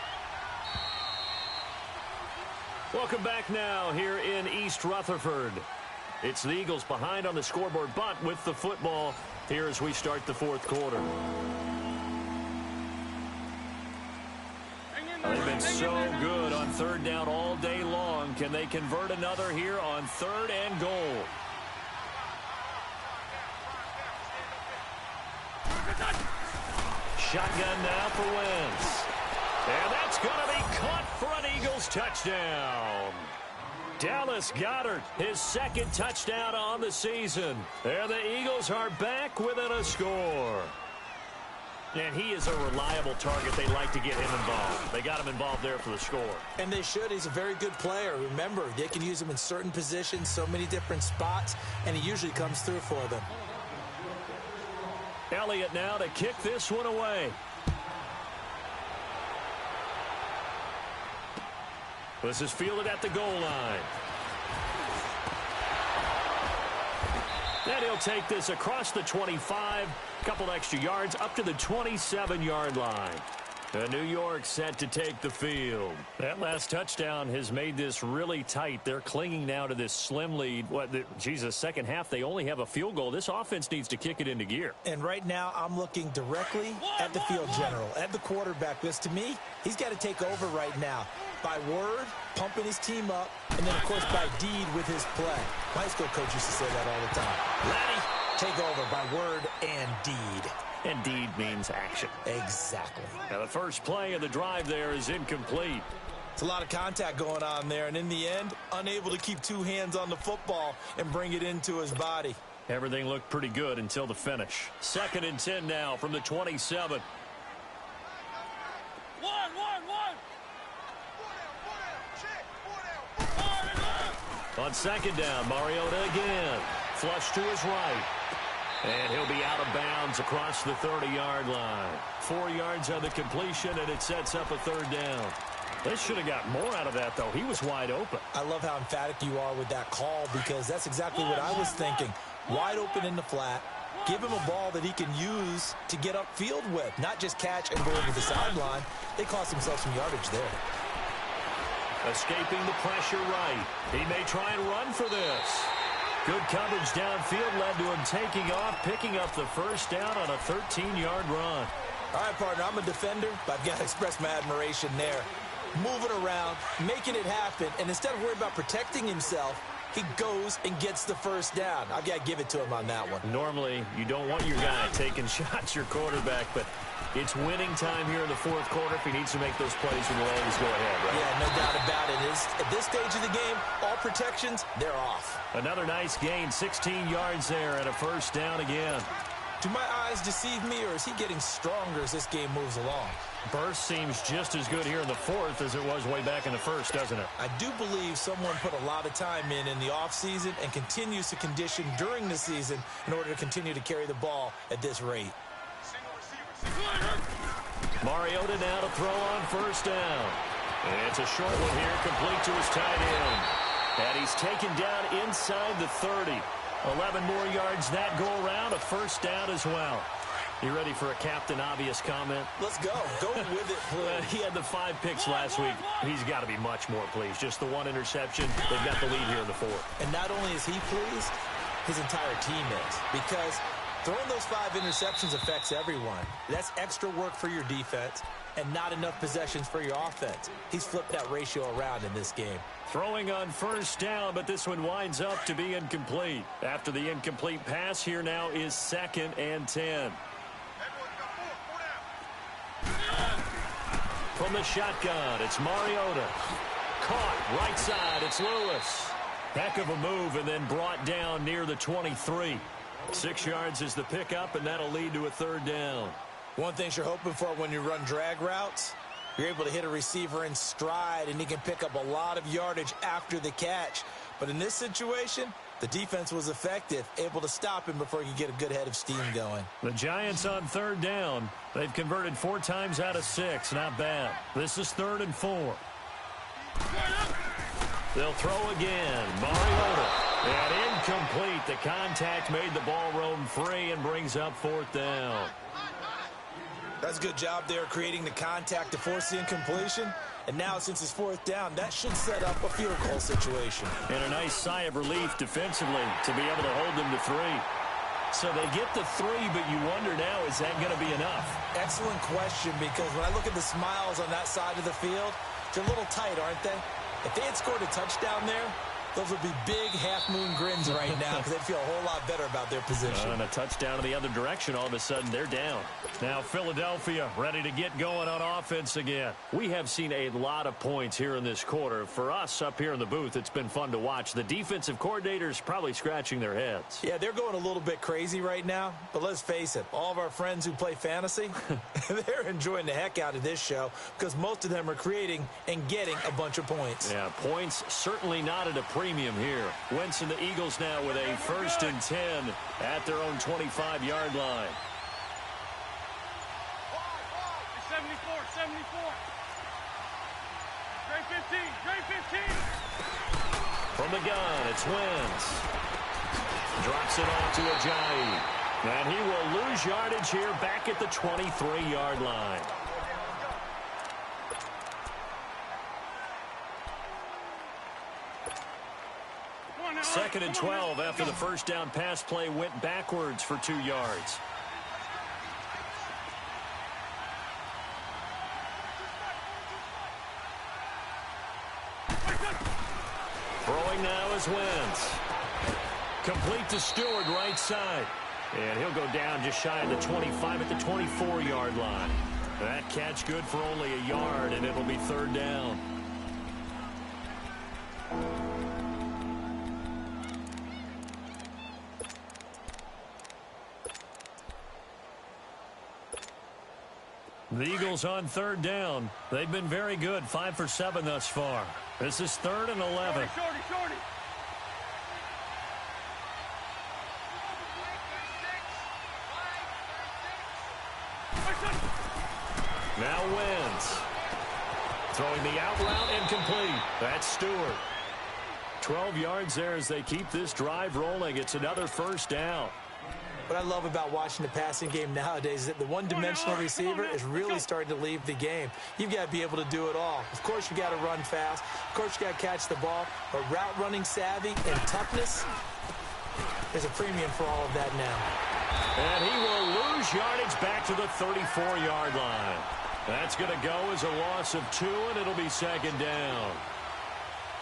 Welcome back now here in East Rutherford. It's the Eagles behind on the scoreboard, but with the football here as we start the 4th quarter. Hang in They've been so good on third down all day long. Can they convert another here on 3rd and goal? Shotgun now for Wentz. And that's going to be caught for an Eagles touchdown. Dallas Goedert, his 2nd touchdown on the season. And the Eagles are back within a score. And he is a reliable target. They like to get him involved. They got him involved there for the score. And they should. He's a very good player. Remember, they can use him in certain positions, so many different spots, and he usually comes through for them. Elliott now to kick this one away. This is fielded at the goal line. Then he'll take this across the 25, a couple extra yards, up to the 27-yard line. New York set to take the field. That last touchdown has made this really tight. They're clinging now to this slim lead. Second half, they only have a field goal. This offense needs to kick it into gear. And right now, I'm looking directly at the field general, at the quarterback. Because to me, he's got to take over right now. By word, pumping his team up, and then, of course, by deed with his play. My high school coach used to say that all the time. Laddie, take over by word and deed. And deed means action. Exactly. Now the first play of the drive there is incomplete. It's a lot of contact going on there, and in the end, unable to keep 2 hands on the football and bring it into his body. Everything looked pretty good until the finish. 2nd and 10 now from the 27. On 2nd down, Mariota again. Flush to his right. And he'll be out of bounds across the 30-yard line. 4 yards on the completion, and it sets up a 3rd down. They should have got more out of that, though. He was wide open. I love how emphatic you are with that call, because that's exactly what I was thinking. Wide open in the flat. Give him a ball that he can use to get upfield with, not just catch and go over the sideline. They cost themselves some yardage there. Escaping the pressure right. He may try and run for this. Good coverage downfield led to him taking off, picking up the 1st down on a 13-yard run. All right, partner, I'm a defender, but I've got to express my admiration there. Moving around, making it happen, and instead of worrying about protecting himself, he goes and gets the 1st down. I've got to give it to him on that one. Normally, you don't want your guy taking shots, your quarterback, but it's winning time here in the 4th quarter. If he needs to make those plays when the Lions go ahead, right? Yeah, no doubt about it. At this stage of the game, all protections, they're off. Another nice gain, 16 yards there, and a 1st down again. Do my eyes deceive me, or is he getting stronger as this game moves along? Burst seems just as good here in the 4th as it was way back in the 1st, doesn't it? I do believe someone put a lot of time in the offseason and continues to condition during the season in order to continue to carry the ball at this rate. Mariota now to throw on 1st down. And it's a short one here, complete to his tight end. And he's taken down inside the 30. 11 more yards that go around, a 1st down as well. You ready for a Captain Obvious comment? Let's go. Go with it, please. He had the 5 picks last week. He's got to be much more pleased. Just the 1 interception. They've got the lead here in the 4th. And not only is he pleased, his entire team is. Because throwing those 5 interceptions affects everyone. That's extra work for your defense and not enough possessions for your offense. He's flipped that ratio around in this game. Throwing on 1st down, but this one winds up to be incomplete. After the incomplete pass, here now is 2nd and 10. From the shotgun, it's Mariota. Caught, right side, it's Lewis. Heck of a move, and then brought down near the 23. 6 yards is the pickup, and that'll lead to a 3rd down. One thing you're hoping for when you run drag routes, you're able to hit a receiver in stride, and he can pick up a lot of yardage after the catch. But in this situation, the defense was effective, able to stop him before he could get a good head of steam going. The Giants on 3rd down. They've converted 4 times out of 6. Not bad. This is 3rd and 4. They'll throw again. Mariota. And incomplete. The contact made the ball roam free and brings up 4th down. That's a good job there creating the contact to force the incompletion. And now, since it's 4th down, that should set up a field goal situation. And a nice sigh of relief defensively to be able to hold them to 3. So they get the 3, but you wonder now, is that going to be enough? Excellent question, because when I look at the smiles on that side of the field, they're a little tight, aren't they? If they had scored a touchdown there, those would be big half-moon grins right now because they'd feel a whole lot better about their position. And a touchdown in the other direction, all of a sudden they're down. Now Philadelphia ready to get going on offense again. We have seen a lot of points here in this quarter. For us up here in the booth, it's been fun to watch. The defensive coordinators probably scratching their heads. Yeah, they're going a little bit crazy right now, but let's face it, all of our friends who play fantasy, they're enjoying the heck out of this show because most of them are creating and getting a bunch of points. Yeah, points certainly not at a premium here. Wentz and the Eagles now with a 1st and 10 at their own 25-yard line. 74, 74. Trey 15, Trey 15. From the gun, it's Wentz. Drops it off to Ajayi. And he will lose yardage here back at the 23-yard line. Second and 12 after the first down pass play went backwards for 2 yards. Throwing now is Wentz. Complete to Stewart, right side. And he'll go down just shy of the 25 at the 24-yard line. That catch good for only a yard, and it'll be 3rd down. The Eagles on 3rd down. They've been very good, 5 for 7 thus far. This is 3rd and 11. Shorty. Now Wentz. Throwing the out route incomplete. That's Stewart. 12 yards there as they keep this drive rolling. It's another 1st down. What I love about watching the passing game nowadays is that the one-dimensional receiver is really starting to leave the game. You've got to be able to do it all. Of course, you got to run fast. Of course, you got to catch the ball. But route running savvy and toughness, there's a premium for all of that now. And he will lose yardage back to the 34-yard line. That's going to go as a loss of 2, and it'll be 2nd down.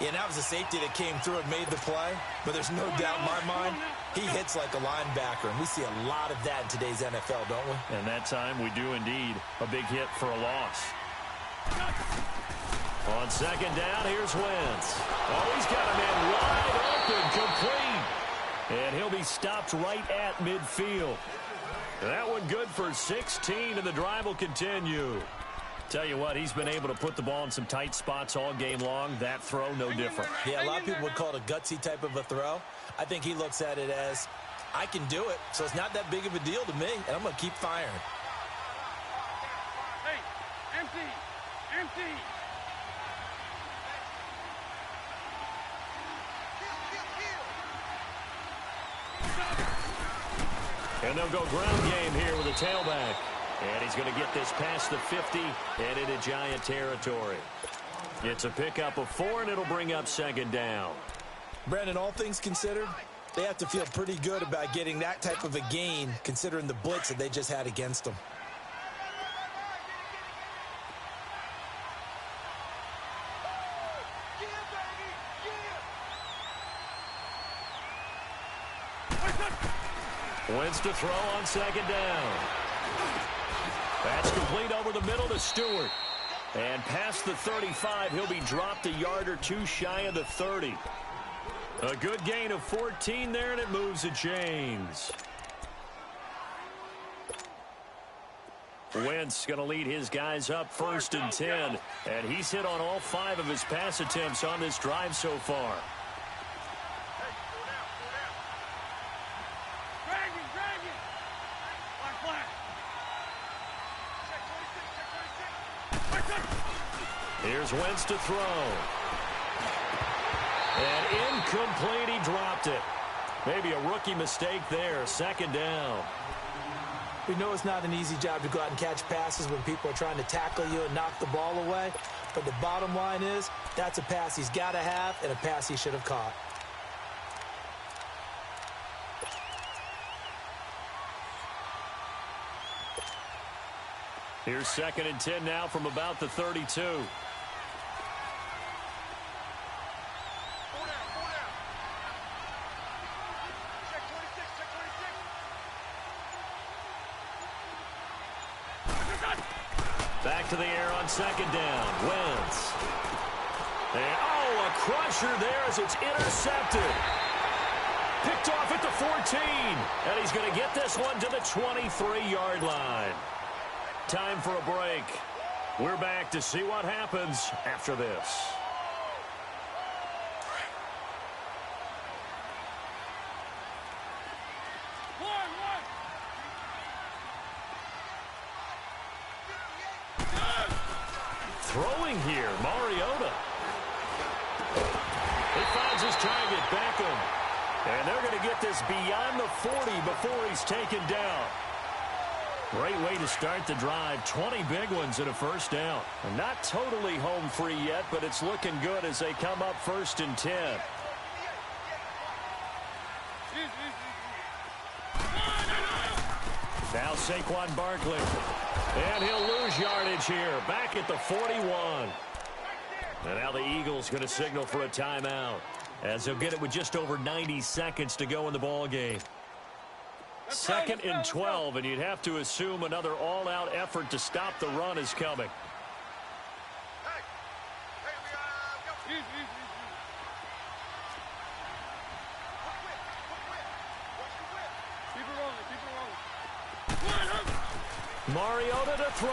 Yeah, and that was a safety that came through and made the play. But there's no doubt in my mind, he hits like a linebacker. And we see a lot of that in today's NFL, don't we? And that time we do indeed. A big hit for a loss. On 2nd down, here's Wentz. Oh, he's got a man wide open, complete. And he'll be stopped right at midfield. That one good for 16, and the drive will continue. Tell you what, he's been able to put the ball in some tight spots all game long. That throw, no different. Yeah, a lot of people would call it a gutsy type of a throw. I think he looks at it as, I can do it, so it's not that big of a deal to me, and I'm going to keep firing. Hey, empty. And they'll go ground game here with a tailback. And he's going to get this past the 50 and into Giant territory. It's a pickup of 4, and it'll bring up 2nd down. Brandon, all things considered, they have to feel pretty good about getting that type of a gain, considering the blitz that they just had against them. Wentz to throw on 2nd down. That's complete over the middle to Stewart. And past the 35, he'll be dropped a yard or 2 shy of the 30. A good gain of 14 there, and it moves the chains. Wentz going to lead his guys up 1st and 10. And he's hit on all 5 of his pass attempts on this drive so far. Here's Wentz to throw. And incomplete, he dropped it. Maybe a rookie mistake there, 2nd down. We know it's not an easy job to go out and catch passes when people are trying to tackle you and knock the ball away. But the bottom line is, that's a pass he's got to have and a pass he should have caught. Here's 2nd and 10 now from about the 32. Four down, 4 down. Check 26, check 26. Back to the air on 2nd down. Wentz. And, a crusher there as it's intercepted. Picked off at the 14. And he's going to get this one to the 23-yard line. Time for a break. We're back to see what happens after this. Throwing here, Mariota. He finds his target, Beckham. And they're going to get this beyond the 40 before he's taken down. Great way to start the drive. 20 big ones and a first down. And not totally home free yet, but it's looking good as they come up 1st and 10. Now Saquon Barkley. And he'll lose yardage here. Back at the 41. And now the Eagles going to signal for a timeout, as they'll get it with just over 90 seconds to go in the ball game. 2nd and 12, and you'd have to assume another all-out effort to stop the run is coming. Mariota to throw.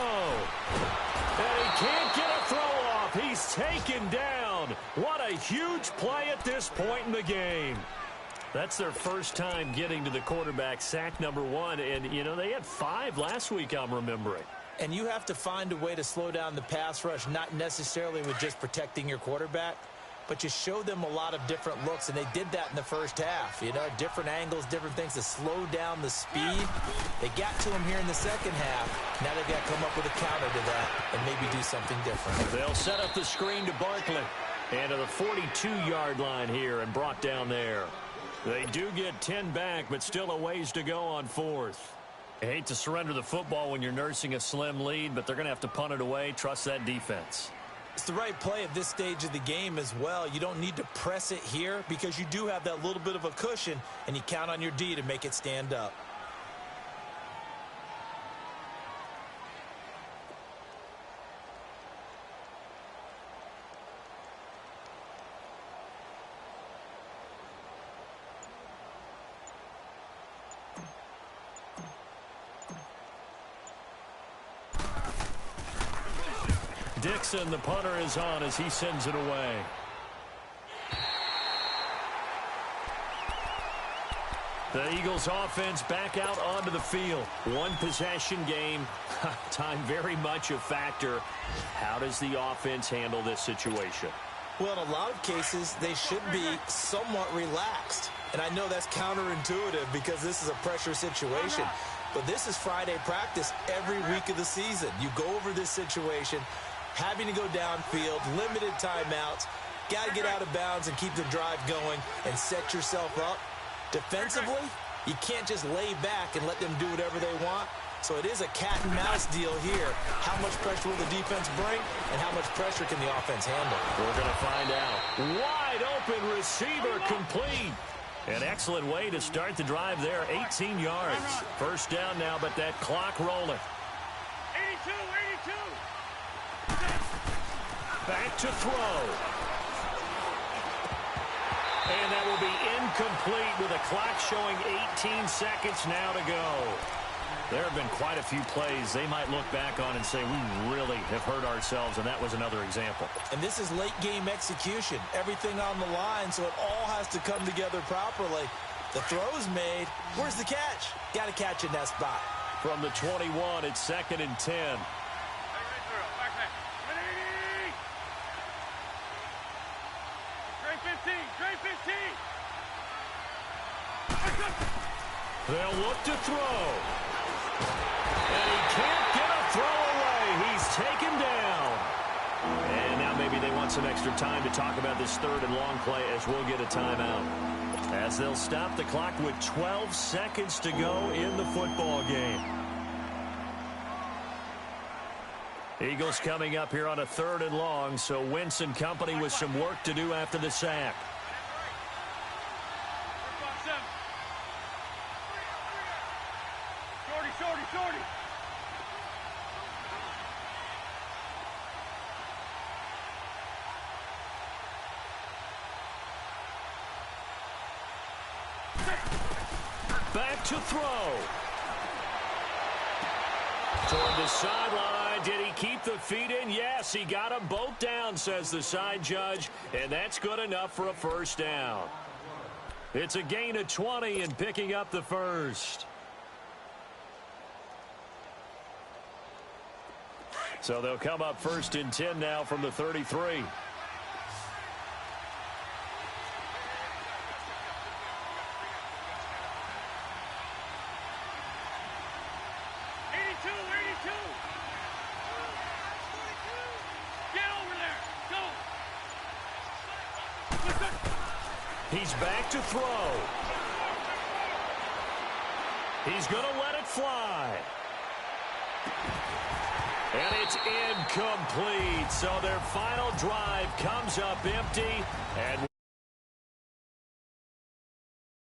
And he can't get a throw off. He's taken down. What a huge play at this point in the game. That's their first time getting to the quarterback, sack number 1. And, you know, they had 5 last week, I'm remembering. And you have to find a way to slow down the pass rush, not necessarily with just protecting your quarterback, but you show them a lot of different looks, and they did that in the first half. You know, different angles, different things to slow down the speed. They got to him here in the second half. Now they've got to come up with a counter to that and maybe do something different. They'll set up the screen to Barkley. And to the 42-yard line here and brought down there. They do get 10 back, but still a ways to go on 4th. I hate to surrender the football when you're nursing a slim lead, but they're going to have to punt it away. Trust that defense. It's the right play at this stage of the game as well. You don't need to press it here because you do have that little bit of a cushion, and you count on your D to make it stand up. Dixon, the punter, is on as he sends it away. The Eagles offense back out onto the field. One possession game. Time very much a factor. How does the offense handle this situation? Well, in a lot of cases, they should be somewhat relaxed. And I know that's counterintuitive because this is a pressure situation. But this is Friday practice every week of the season. You go over this situation, having to go downfield, limited timeouts, got to get out of bounds and keep the drive going and set yourself up. Defensively, you can't just lay back and let them do whatever they want. So it is a cat and mouse deal here. How much pressure will the defense bring and how much pressure can the offense handle? We're going to find out. Wide open receiver complete. An excellent way to start the drive there. 18 yards. First down now, but that clock rolling. 82, 82. Back to throw. And that will be incomplete with a clock showing 18 seconds now to go. There have been quite a few plays they might look back on and say, we really have hurt ourselves, and that was another example. And this is late game execution. Everything on the line, so it all has to come together properly. The throw's made. Where's the catch? Got to catch in that spot. From the 21, it's 2nd and 10. They'll look to throw. And he can't get a throw away. He's taken down. And now maybe they want some extra time to talk about this third and long play as we'll get a timeout. As they'll stop the clock with 12 seconds to go in the football game. Eagles coming up here on a 3rd and long, so Wentz and company with some work to do after the sack. Shorty, shorty, shorty. Back to throw. Toward the sideline. Did he keep the feet in? Yes, he got them both down, says the side judge, and that's good enough for a first down. It's a gain of 20 and picking up the first. So they'll come up 1st and 10 now from the 33. He's back to throw. He's going to let it fly. And it's incomplete. So their final drive comes up empty. And